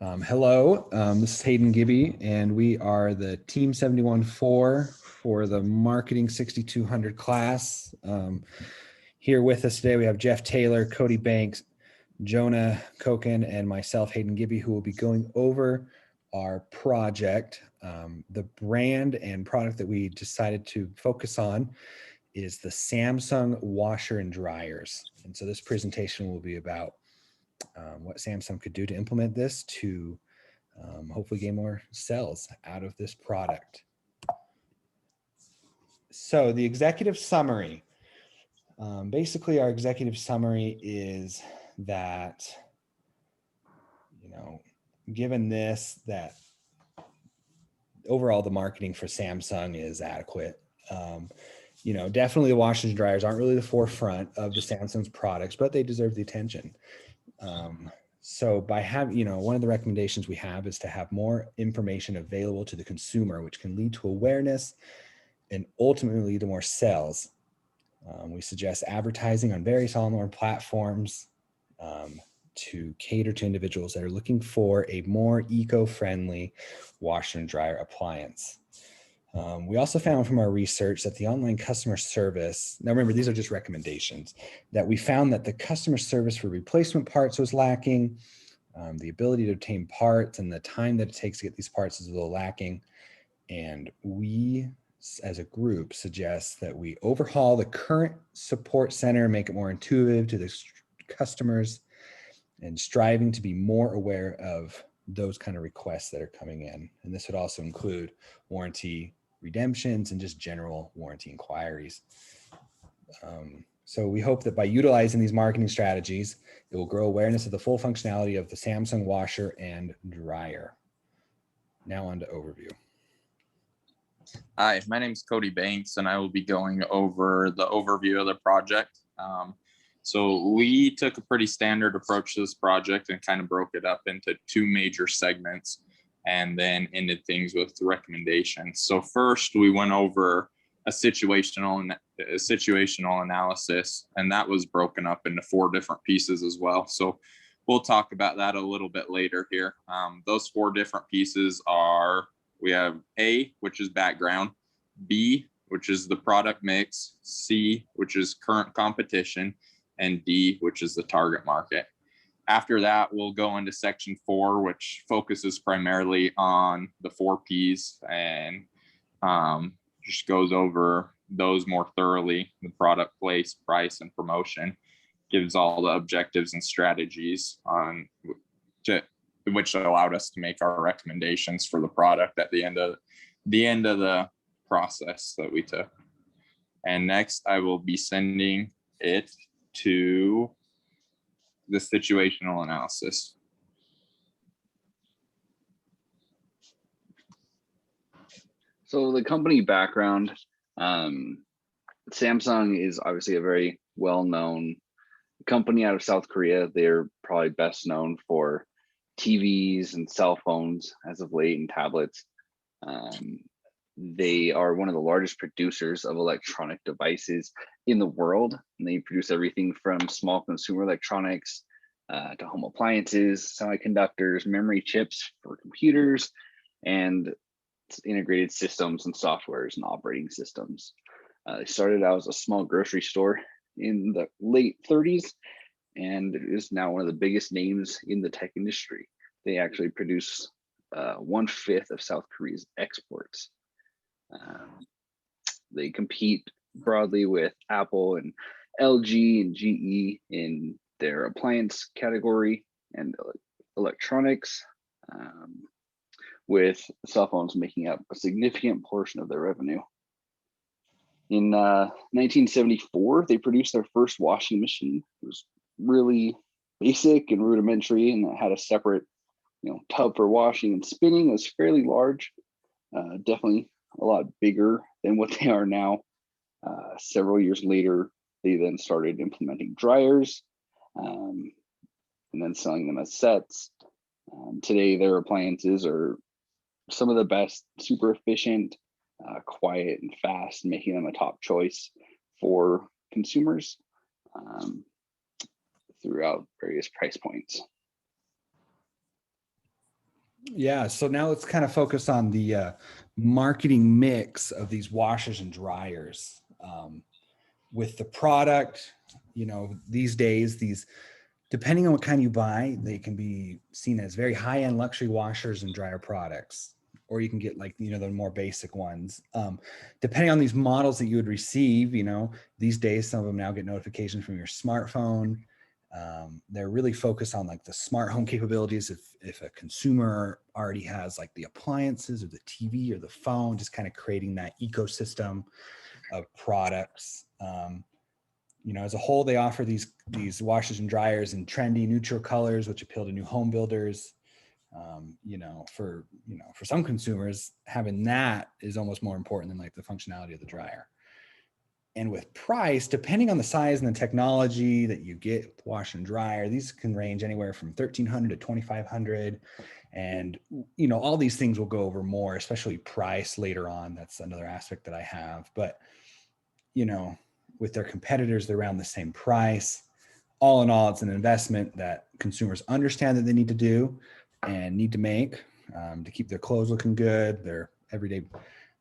Hello, this is Hayden Gibby, and we are the Team 71-4 for the Marketing 6200 class. Here with us today, we have Jeff Taylor, Cody Banks, Jonah Koken, and myself, Hayden Gibby, who will be going over our project. The brand and product that we decided to focus on is the Samsung washer and dryers. And so this presentation will be about what Samsung could do to implement this to hopefully gain more sales out of this product. So the executive summary, basically our executive summary is that, given this, that overall the marketing for Samsung is adequate. Definitely the washers and dryers aren't really the forefront of the Samsung's products, but they deserve the attention. So by having, one of the recommendations we have is to have more information available to the consumer, which can lead to awareness and ultimately lead to more sales. We suggest advertising on various online platforms to cater to individuals that are looking for a more eco-friendly washer and dryer appliance. We also found from our research that the online customer service, now remember, these are just recommendations, that we found that the customer service for replacement parts was lacking. The ability to obtain parts and the time that it takes to get these parts is a little lacking. And we, as a group, suggest that we overhaul the current support center, make it more intuitive to the customers, and striving to be more aware of those kind of requests that are coming in. And this would also include warranty redemptions and just general warranty inquiries. So we hope that by utilizing these marketing strategies, it will grow awareness of the full functionality of the Samsung washer and dryer. Now on to overview. Hi, my name is Cody Banks, and I will be going over the overview of the project. So we took a pretty standard approach to this project and kind of broke it up into two major segments and then ended things with recommendations. So first, we went over a situational analysis, and that was broken up into 4 different pieces as well. So we'll talk about that a little bit later here. Those 4 different pieces are, we have A, which is background, B, which is the product mix, C, which is current competition, and D, which is the target market. After that, we'll go into section 4, which focuses primarily on the 4 Ps and just goes over those more thoroughly: the product, place, price, and promotion. Gives all the objectives and strategies on which allowed us to make our recommendations for the product at the end of the process that we took. And next, I will be sending it to the situational analysis. So the company background, Samsung is obviously a very well-known company out of South Korea. They're probably best known for TVs and cell phones as of late, and tablets. They are one of the largest producers of electronic devices in the world. And they produce everything from small consumer electronics to home appliances, semiconductors, memory chips for computers, and integrated systems and softwares and operating systems. They started out as a small grocery store in the late 30s and is now one of the biggest names in the tech industry. They actually produce 1/5 of South Korea's exports. They compete broadly with Apple and LG and GE in their appliance category and electronics, with cell phones making up a significant portion of their revenue. In 1974, they produced their first washing machine. It was really basic and rudimentary, and it had a separate, tub for washing and spinning. It was fairly large, definitely a lot bigger than what they are now. Several years later, they then started implementing dryers and then selling them as sets. Today, their appliances are some of the best, super efficient, quiet and fast, making them a top choice for consumers throughout various price points. Yeah, so now let's kind of focus on the marketing mix of these washers and dryers. With the product, these days, depending on what kind you buy, they can be seen as very high-end luxury washers and dryer products, or you can get like, the more basic ones. Depending on these models that you would receive, these days, some of them now get notifications from your smartphone. They're really focused on like the smart home capabilities. If a consumer already has like the appliances or the TV or the phone, just kind of creating that ecosystem of products. As a whole, they offer these washers and dryers in trendy neutral colors, which appeal to new home builders. For some consumers, having that is almost more important than like the functionality of the dryer. And with price, depending on the size and the technology that you get with washer and dryer, these can range anywhere from $1,300 to $2,500. And, all these things will go over more, especially price later on. That's another aspect that I have. But, with their competitors, they're around the same price. All in all, it's an investment that consumers understand that they need to do and need to make to keep their clothes looking good, their everyday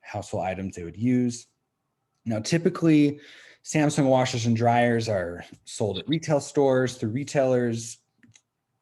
household items they would use. Now, typically, Samsung washers and dryers are sold at retail stores through retailers.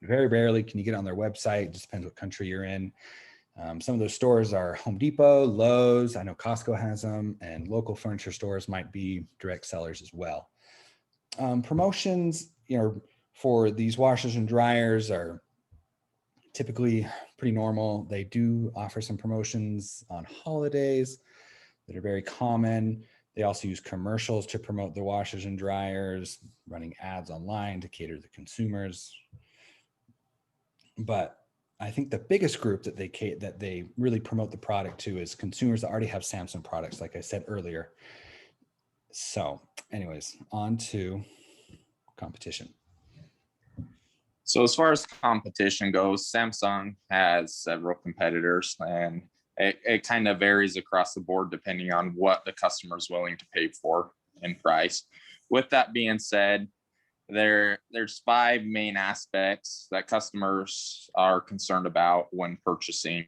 Very rarely can you get on their website. It just depends what country you're in. Some of those stores are Home Depot, Lowe's. I know Costco has them, and local furniture stores might be direct sellers as well. Promotions, for these washers and dryers are typically pretty normal. They do offer some promotions on holidays that are very common. They also use commercials to promote the washers and dryers, running ads online to cater to consumers. But I think the biggest group that they really promote the product to is consumers that already have Samsung products, like I said earlier. So anyways, on to competition. So as far as competition goes, Samsung has several competitors, and it kind of varies across the board depending on what the customer is willing to pay for in price. With that being said, there's 5 main aspects that customers are concerned about when purchasing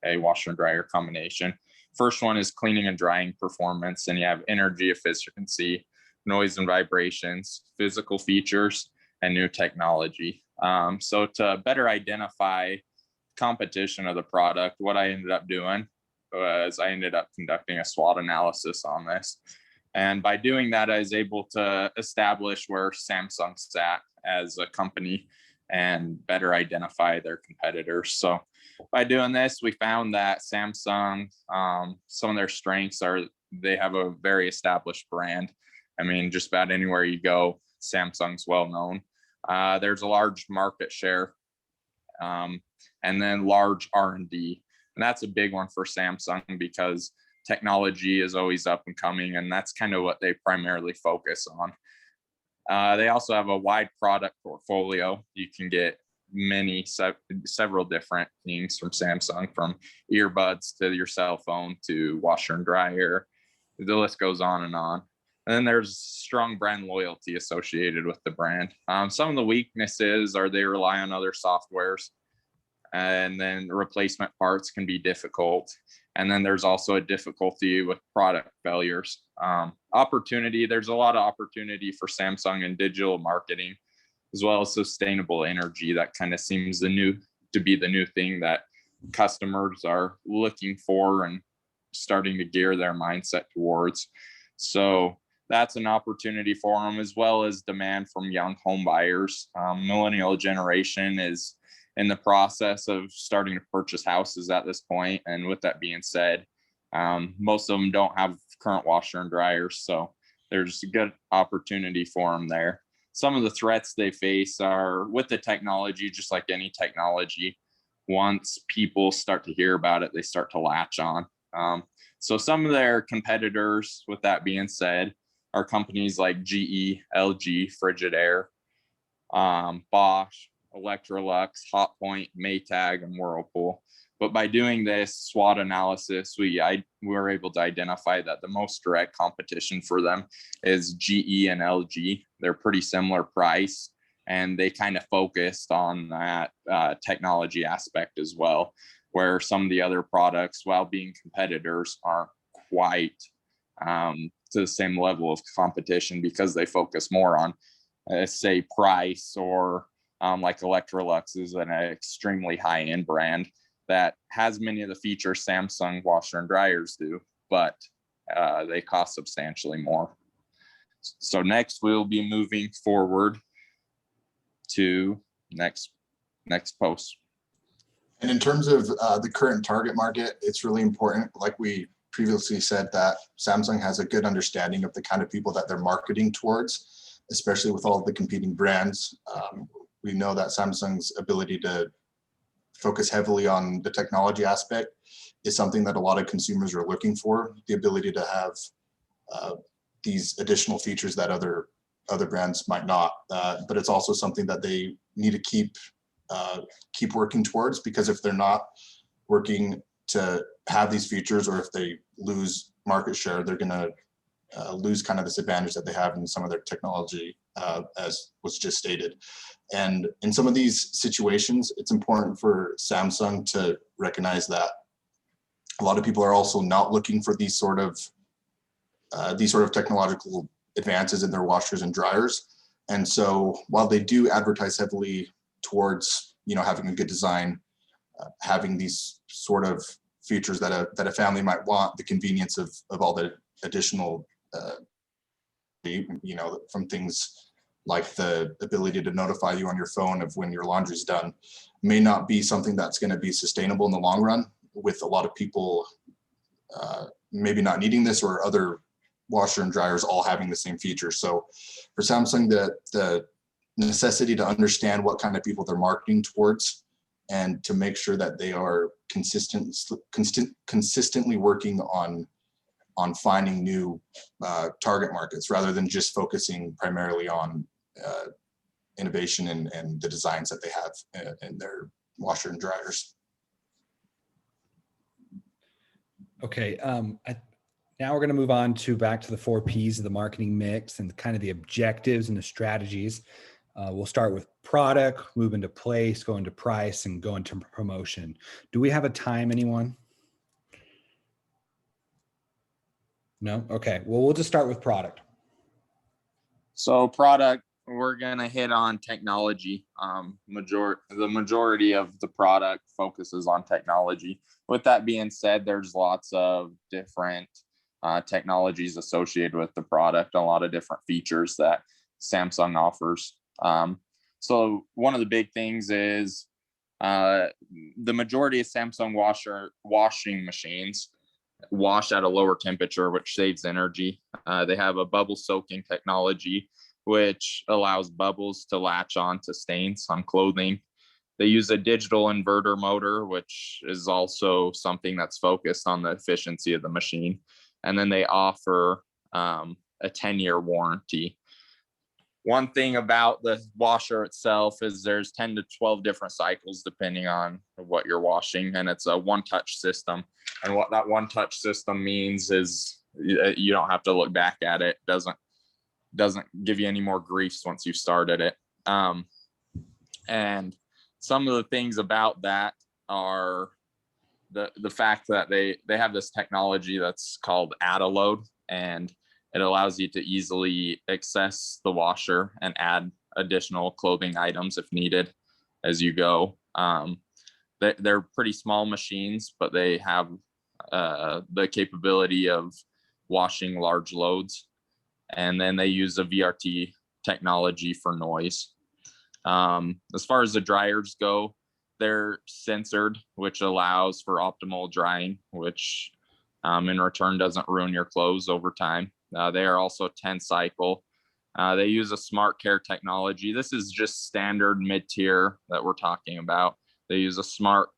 a washer and dryer combination. First one is cleaning and drying performance, and you have energy efficiency, noise and vibrations, physical features, and new technology. So to better identify competition of the product, what I ended up doing was I ended up conducting a SWOT analysis on this. And by doing that, I was able to establish where Samsung sat as a company and better identify their competitors. So by doing this, we found that Samsung, some of their strengths are they have a very established brand. I mean, just about anywhere you go, Samsung's well known. There's a large market share, and then large R&D. And that's a big one for Samsung because technology is always up and coming, and that's kind of what they primarily focus on. They also have a wide product portfolio. You can get several different things from Samsung, from earbuds to your cell phone to washer and dryer. The list goes on and on. And then there's strong brand loyalty associated with the brand. Some of the weaknesses are they rely on other softwares, and then replacement parts can be difficult. And then there's also a difficulty with product failures. Opportunity, there's a lot of opportunity for Samsung in digital marketing, as well as sustainable energy. That kind of seems to be the new thing that customers are looking for and starting to gear their mindset towards. So that's an opportunity for them, as well as demand from young home buyers. Millennial generation is in the process of starting to purchase houses at this point. And with that being said, most of them don't have current washer and dryers. So there's a good opportunity for them there. Some of the threats they face are with the technology, just like any technology. Once people start to hear about it, they start to latch on. So some of their competitors, with that being said, are companies like GE, LG, Frigidaire, Bosch, Electrolux, Hotpoint, Maytag, and Whirlpool. But by doing this SWOT analysis, we were able to identify that the most direct competition for them is GE and LG. They're pretty similar price, and they kind of focused on that technology aspect as well. where some of the other products, while being competitors, aren't quite to the same level of competition because they focus more on, say, price, or like Electrolux is an extremely high-end brand that has many of the features Samsung washer and dryers do, but they cost substantially more. So next we'll be moving forward to next post. And in terms of the current target market, it's really important, like we previously said, that Samsung has a good understanding of the kind of people that they're marketing towards, especially with all of the competing brands. We know that Samsung's ability to focus heavily on the technology aspect is something that a lot of consumers are looking for, the ability to have these additional features that other brands might not. But it's also something that they need to keep working towards, because if they're not working to have these features, or if they lose market share, they're going to lose kind of this advantage that they have in some of their technology, as was just stated. And in some of these situations, it's important for Samsung to recognize that a lot of people are also not looking for these sort of technological advances in their washers and dryers. And so while they do advertise heavily towards, having a good design, having these sort of features that a family might want, the convenience of all the additional, from things like the ability to notify you on your phone of when your laundry's done, may not be something that's going to be sustainable in the long run, with a lot of people maybe not needing this, or other washer and dryers all having the same feature. So for Samsung, the necessity to understand what kind of people they're marketing towards, and to make sure that they are consistently working on finding new target markets, rather than just focusing primarily on innovation and the designs that they have in their washer and dryers. Okay, now we're going to move on back to the 4 Ps of the marketing mix, and kind of the objectives and the strategies. We'll start with product, move into place, go into price, and go into promotion. Do we have a time, anyone? No? Okay, well, we'll just start with product. So product, we're gonna hit on technology. The majority of the product focuses on technology. With that being said, there's lots of different technologies associated with the product, a lot of different features that Samsung offers. So one of the big things is the majority of Samsung washing machines wash at a lower temperature, which saves energy. They have a bubble soaking technology, which allows bubbles to latch on to stains on clothing. They use a digital inverter motor, which is also something that's focused on the efficiency of the machine. And then they offer a 10-year warranty. One thing about the washer itself is there's 10 to 12 different cycles depending on what you're washing, and it's a one-touch system. And what that one-touch system means is you don't have to look back at it. Doesn't give you any more grease once you've started it. And some of the things about that are the fact that they have this technology that's called add a load, and it allows you to easily access the washer and add additional clothing items if needed as you go. They're pretty small machines, but they have the capability of washing large loads. And then they use a VRT technology for noise. As far as the dryers go, they're sensored, which allows for optimal drying, which in return doesn't ruin your clothes over time. They are also 10 cycle. They use a smart care technology. This is just standard mid-tier that we're talking about. They use a smart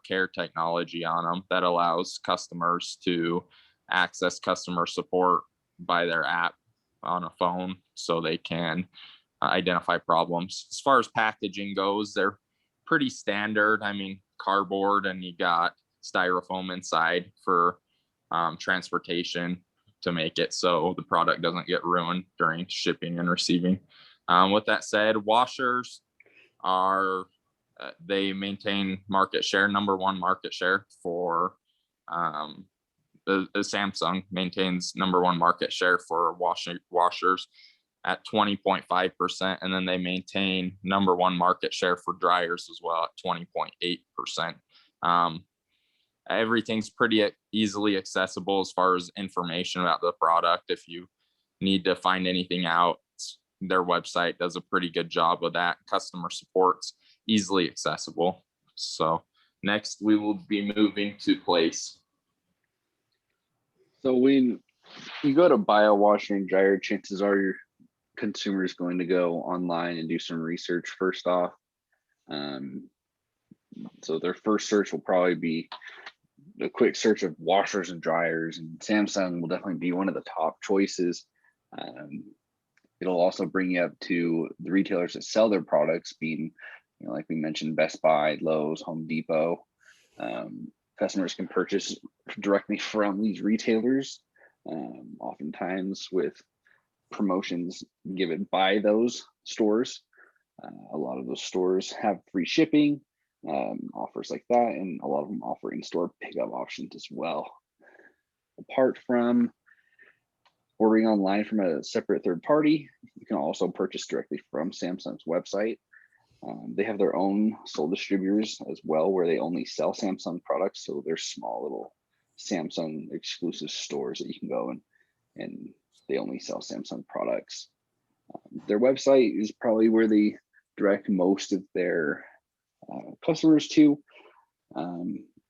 care technology on them that allows customers to access customer support by their app on a phone, so they can identify problems. As far as packaging goes, they're pretty standard. I mean, cardboard, and you got styrofoam inside for transportation to make it so the product doesn't get ruined during shipping and receiving. With that said, washers are they maintain market share, number one market share for the Samsung maintains number one market share for washers at 20.5%, and then they maintain number one market share for dryers as well at 20.8%. Everything's pretty easily accessible as far as information about the product. If you need to find anything out, their website does a pretty good job of that. Customer support's easily accessible. So next we will be moving to Place. So when you go to buy a washer and dryer, chances are your consumer is going to go online and do some research first off. So their first search will probably be a quick search of washers and dryers, and Samsung will definitely be one of the top choices. It'll also bring you up to the retailers that sell their products, being, like we mentioned, Best Buy, Lowe's, Home Depot. Customers can purchase directly from these retailers, oftentimes with promotions given by those stores. A lot of those stores have free shipping, offers like that, and a lot of them offer in-store pickup options as well. Apart from ordering online from a separate third party, you can also purchase directly from Samsung's website. They have their own sole distributors as well, where they only sell Samsung products. So they're small little Samsung exclusive stores that you can go and they only sell Samsung products. Their website is probably where they direct most of their customers to.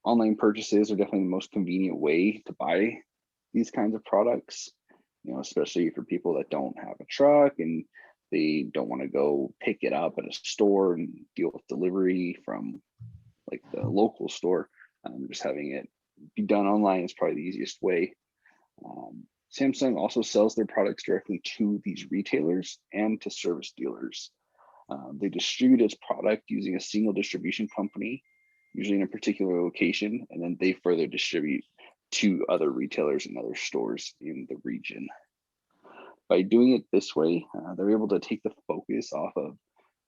Online purchases are definitely the most convenient way to buy these kinds of products, especially for people that don't have a truck and they don't want to go pick it up at a store and deal with delivery from like the local store. Just having it be done online is probably the easiest way. Samsung also sells their products directly to these retailers and to service dealers. They distribute its product using a single distribution company, usually in a particular location, and then they further distribute to other retailers and other stores in the region. By doing it this way, they're able to take the focus off of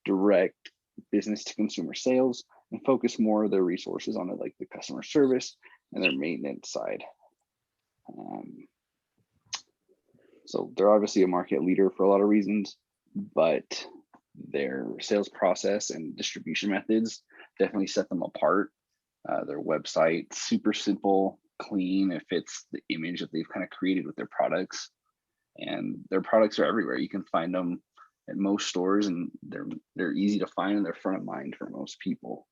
direct business to consumer sales and focus more of their resources on like the customer service and their maintenance side. So they're obviously a market leader for a lot of reasons, but their sales process and distribution methods definitely set them apart. Their website, super simple, clean. It fits the image that they've kind of created with their products. And their products are everywhere. You can find them at most stores, and they're easy to find and they're front of mind for most people.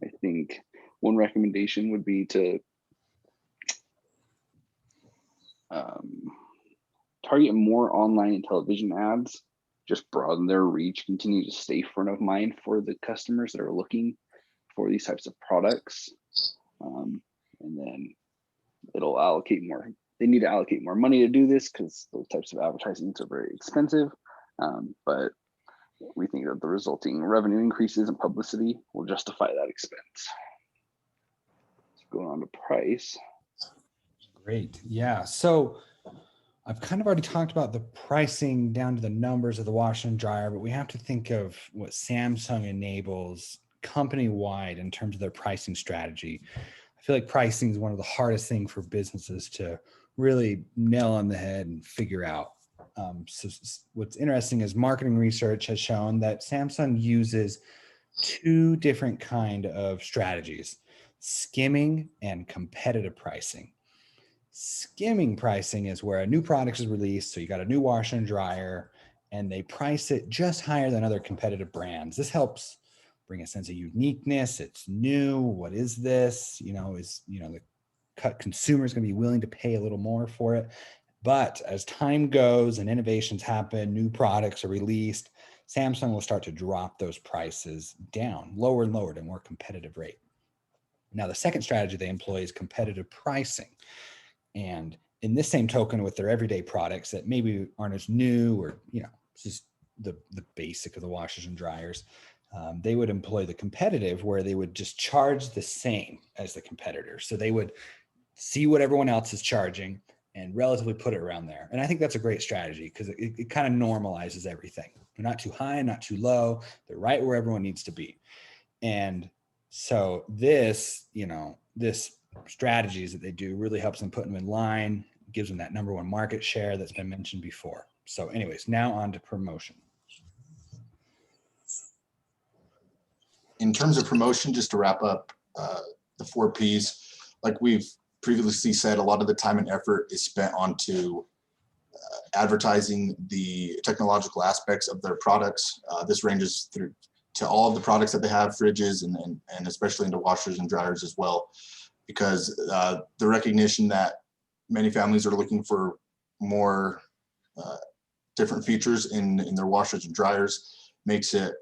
I think one recommendation would be to target more online and television ads, just broaden their reach, continue to stay front of mind for the customers that are looking for these types of products. And then it'll allocate more. They need to allocate more money to do this because those types of advertisements are very expensive. But we think that the resulting revenue increases and publicity will justify that expense. So going on to price. Great. Yeah. So I've kind of already talked about the pricing down to the numbers of the washer and dryer, but we have to think of what Samsung enables company-wide in terms of their pricing strategy. I feel like pricing is one of the hardest things for businesses to really nail on the head and figure out. So what's interesting is marketing research has shown that Samsung uses two different kind of strategies: skimming and competitive pricing. Skimming pricing is where a new product is released. So you got a new washer and dryer and they price it just higher than other competitive brands. This helps bring a sense of uniqueness. It's new. What is this? The consumer is going to be willing to pay a little more for it. But as time goes and innovations happen, new products are released, Samsung will start to drop those prices down, lower and lower at a more competitive rate. Now, the second strategy they employ is competitive pricing. And in this same token, with their everyday products that maybe aren't as new or, it's just the basic of the washers and dryers, they would employ the competitive, where they would just charge the same as the competitor. So they would see what everyone else is charging, and relatively put it around there. And I think that's a great strategy because it kind of normalizes everything. They're not too high, not too low. They're right where everyone needs to be. And so this, this strategies that they do really helps them put them in line, gives them that number one market share that's been mentioned before. So anyways, now on to promotion. In terms of promotion, just to wrap up the 4 Ps, like we've previously said, a lot of the time and effort is spent onto advertising the technological aspects of their products. This ranges through to all of the products that they have, fridges, and especially into washers and dryers as well, because the recognition that many families are looking for more different features in their washers and dryers makes it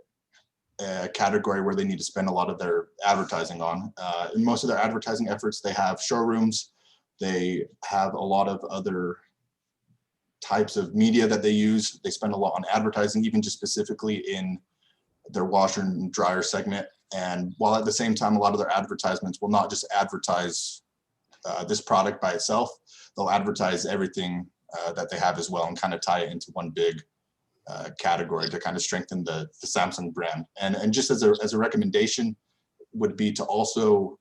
a category where they need to spend a lot of their advertising on. In most of their advertising efforts, they have showrooms. They have a lot of other types of media that they use. They spend a lot on advertising, even just specifically in their washer and dryer segment. And while at the same time, a lot of their advertisements will not just advertise this product by itself, they'll advertise everything that they have as well and kind of tie it into one big category to kind of strengthen the Samsung brand. And just as a recommendation would be to also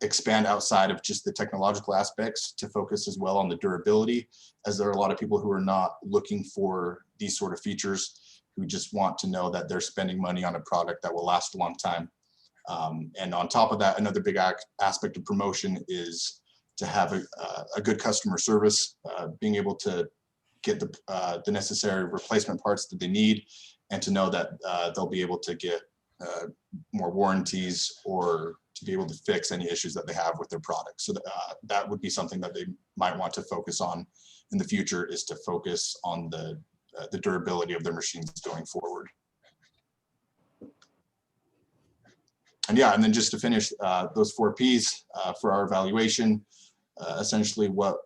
expand outside of just the technological aspects to focus as well on the durability, as there are a lot of people who are not looking for these sort of features, who just want to know that they're spending money on a product that will last a long time. And on top of that, another big aspect of promotion is to have a good customer service, being able to get the necessary replacement parts that they need, and to know that they'll be able to get more warranties or to be able to fix any issues that they have with their products. So that would be something that they might want to focus on in the future, is to focus on the durability of their machines going forward. And yeah, and then just to finish those 4 Ps for our evaluation, essentially what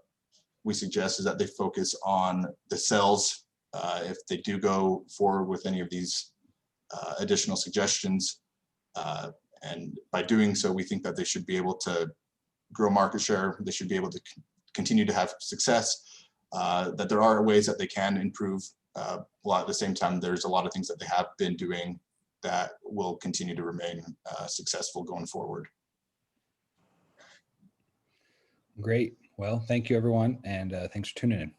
we suggest is that they focus on the sales. If they do go forward with any of these additional suggestions, and by doing so, we think that they should be able to grow market share. They should be able to continue to have success, that there are ways that they can improve. While at the same time, there's a lot of things that they have been doing that will continue to remain successful going forward. Great. Well, thank you, everyone. And thanks for tuning in.